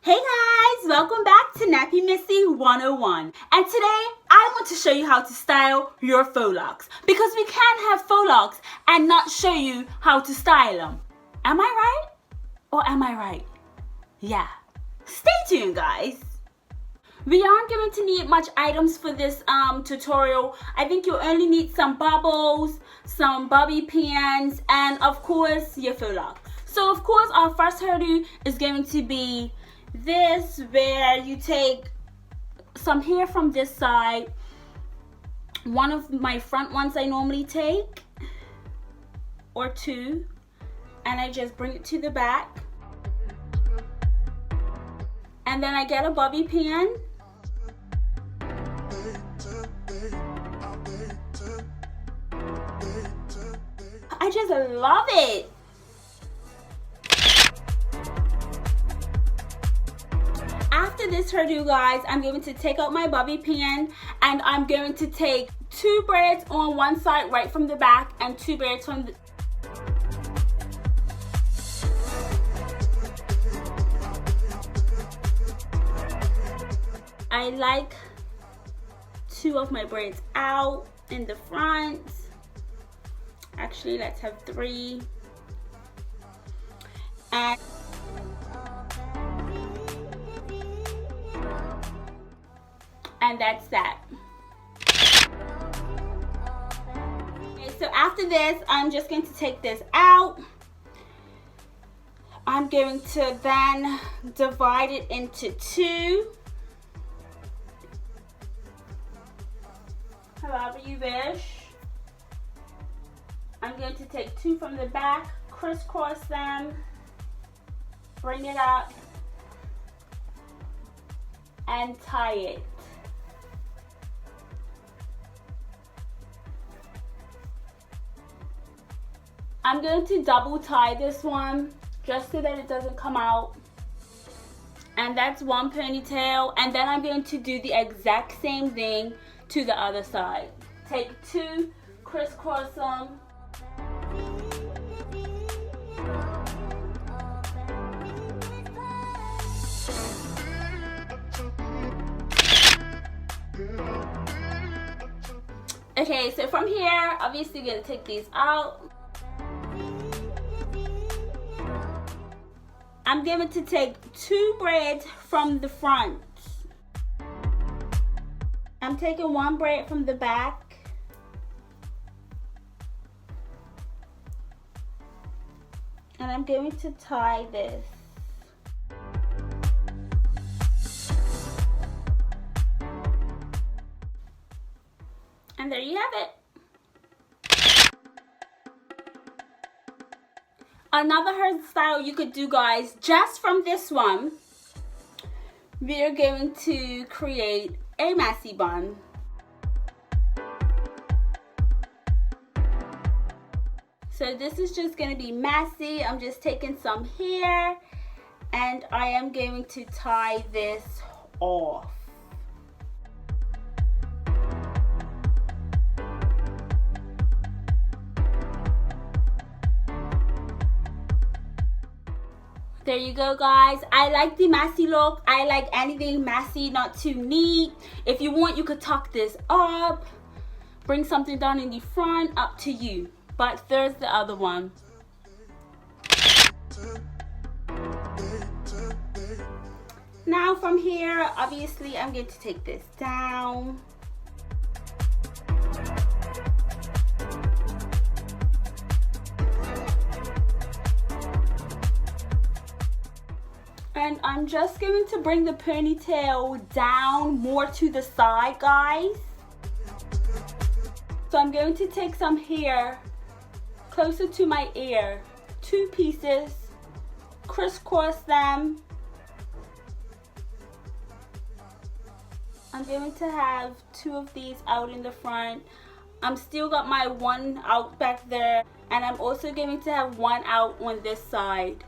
Hey guys, welcome back to Nappy Missy101, and today I want to show you how to style your faux locks, because we can't have faux locks and not show you how to style them. Am I right? Or am I right? Yeah. Stay tuned, guys. We aren't going to need much items for this tutorial. I think you'll only need some bubbles, some bobby pins, and of course your faux locks. So of course our first hairdo is going to be this, where you take some hair from this side, one of my front ones I normally take, or two, and I just bring it to the back, and then I get a bobby pin, I just love it. After this hairdo, guys, I'm going to take out my bobby pin and I'm going to take 2 braids on one side right from the back and 2 braids from the I like 2 of my braids out in the front. Actually, let's have 3. And that's that. Okay, so after this, I'm just going to take this out. I'm going to then divide it into 2. However you wish. I'm going to take 2 from the back, crisscross them, bring it up, and tie it. I'm going to double tie this one just so that it doesn't come out. And that's one ponytail. And then I'm going to do the exact same thing to the other side. Take 2, crisscross them. Okay, so from here, obviously you're going to take these out. I'm going to take 2 braids from the front. I'm taking 1 braid from the back. And I'm going to tie this. And there you have it. Another hairstyle you could do, guys, just from this one, we are going to create a messy bun. So this is just going to be messy. I'm just taking some hair and I am going to tie this off. There you go, guys. I like the messy look. I like anything messy, not too neat. If you want, you could tuck this up, bring something down in the front, up to you. But there's the other one. Now from here, obviously I'm going to take this down. And I'm just going to bring the ponytail down more to the side, guys. So I'm going to take some hair closer to my ear, 2 pieces, crisscross them. I'm going to have 2 of these out in the front. I'm still got my 1 out back there, and I'm also going to have 1 out on this side.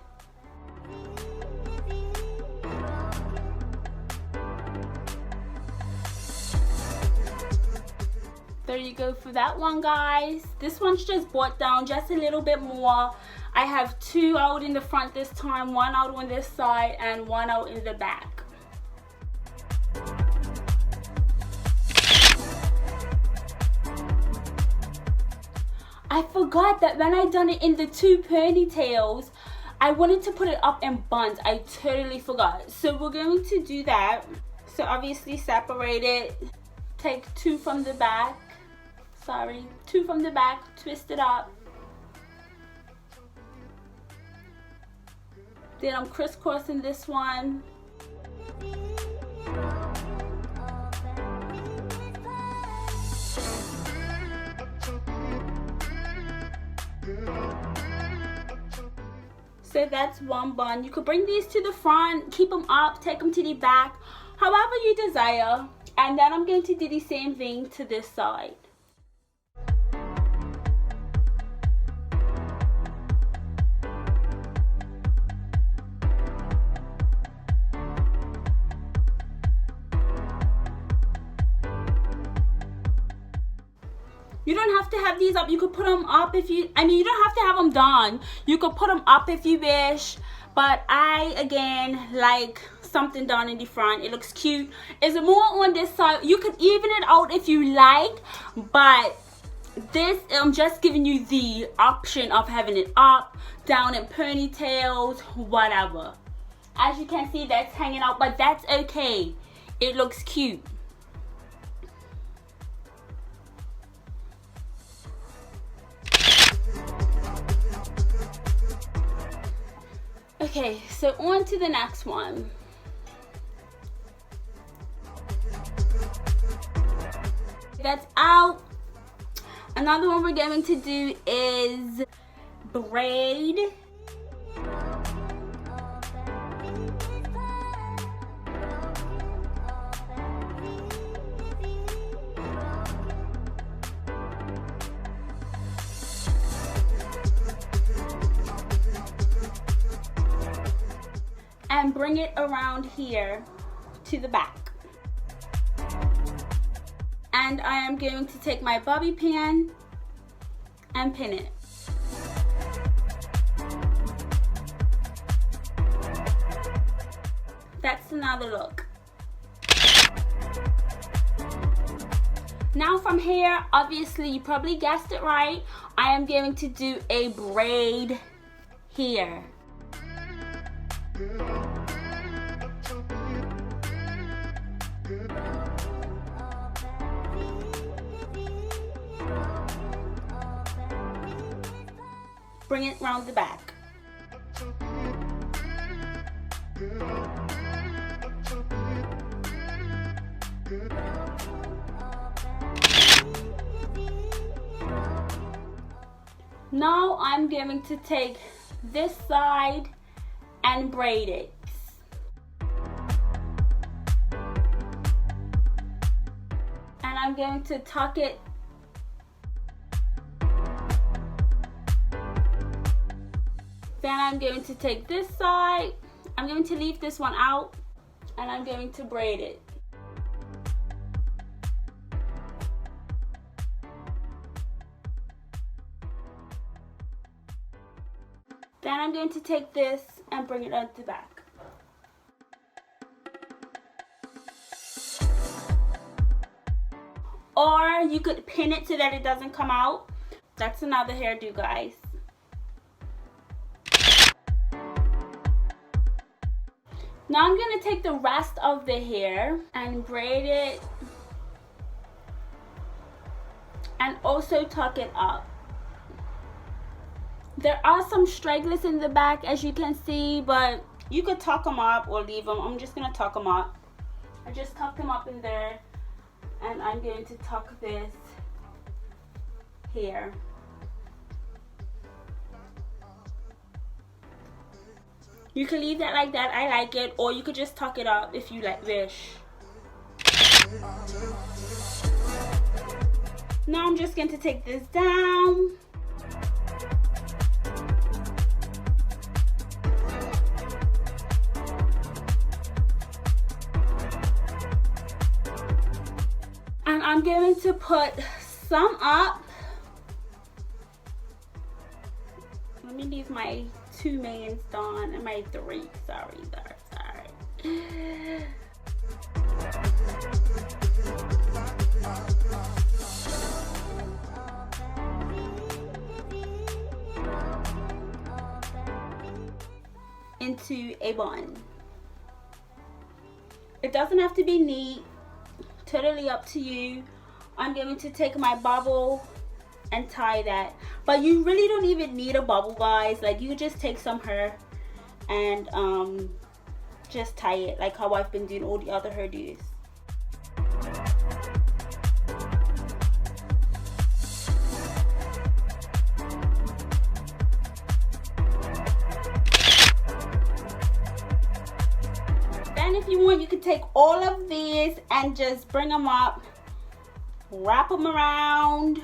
There you go for that one, guys. This one's just brought down just a little bit more. I have 2 out in the front this time, 1 out on this side and 1 out in the back. I forgot that when I done it in the 2 ponytails, I wanted to put it up in buns. I totally forgot. So we're going to do that. So obviously separate it, take 2 from the back, 2 from the back, twist it up. Then I'm crisscrossing this one. So that's 1 bun. You could bring these to the front, keep them up, take them to the back, however you desire. And then I'm going to do the same thing to this side. You don't have to have these up. You could put them up if you, you don't have to have them done. You could put them up if you wish. But I, again, like something done in the front. It looks cute. Is it more on this side? You could even it out if you like. But this, I'm just giving you the option of having it up, down in ponytails, whatever. As you can see, that's hanging out. But that's okay. It looks cute. Okay, so on to the next one. That's out. Another one we're going to do is braid. And bring it around here to the back. And I am going to take my bobby pin and pin it. That's another look. Now from here, obviously you probably guessed it right, I am going to do a braid here. Bring it round the back. Now I'm going to take this side and braid it. And I'm going to tuck it . Then I'm going to take this side, I'm going to leave this one out, and I'm going to braid it. Then I'm going to take this and bring it out the back. Or you could pin it so that it doesn't come out. That's another hairdo, guys. Now I'm going to take the rest of the hair and braid it and also tuck it up. There are some stragglers in the back, as you can see, but you could tuck them up or leave them. I'm just going to tuck them up. I just tucked them up in there, and I'm going to tuck this here. You can leave that like that, I like it, or you could just tuck it up if you wish. Now I'm just going to take this down. And I'm going to put some up, let me leave my 2 mains done and my 3. Sorry. Into a bun. It doesn't have to be neat, totally up to you. I'm going to take my bobble and tie that, but you really don't even need a bobble, guys. Like, you just take some hair and just tie it like how I've been doing all the other hairdos. Then if you want, you can take all of these and just bring them up, wrap them around,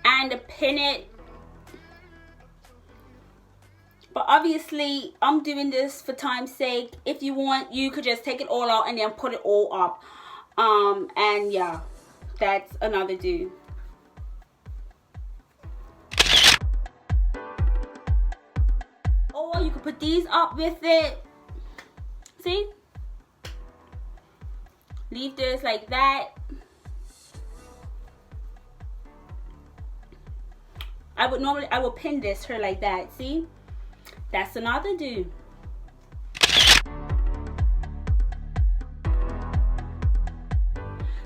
and pin it. But obviously I'm doing this for time's sake. If you want, you could just take it all out and then put it all up. And yeah, that's another do. Or you could put these up with it. See? Leave this like that. I will pin this here like that. See? That's another do.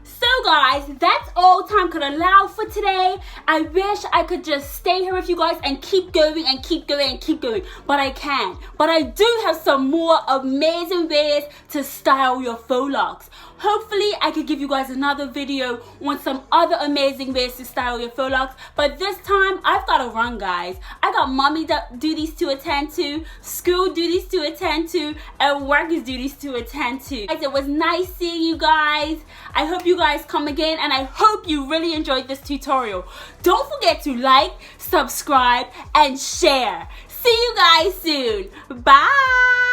So guys, that's all time could allow for today. I wish I could just stay here with you guys and keep going and keep going and keep going, but I can't. But I do have some more amazing ways to style your faux locks. Hopefully I could give you guys another video on some other amazing ways to style your faux locks, but this time I've got to run, guys. I got mommy duties to attend to, school duties to attend to, and workers duties to attend to. Guys, it was nice seeing you guys. I hope you guys come again, and I hope you really enjoyed this tutorial. Don't forget to like, subscribe, and share. See you guys soon. Bye.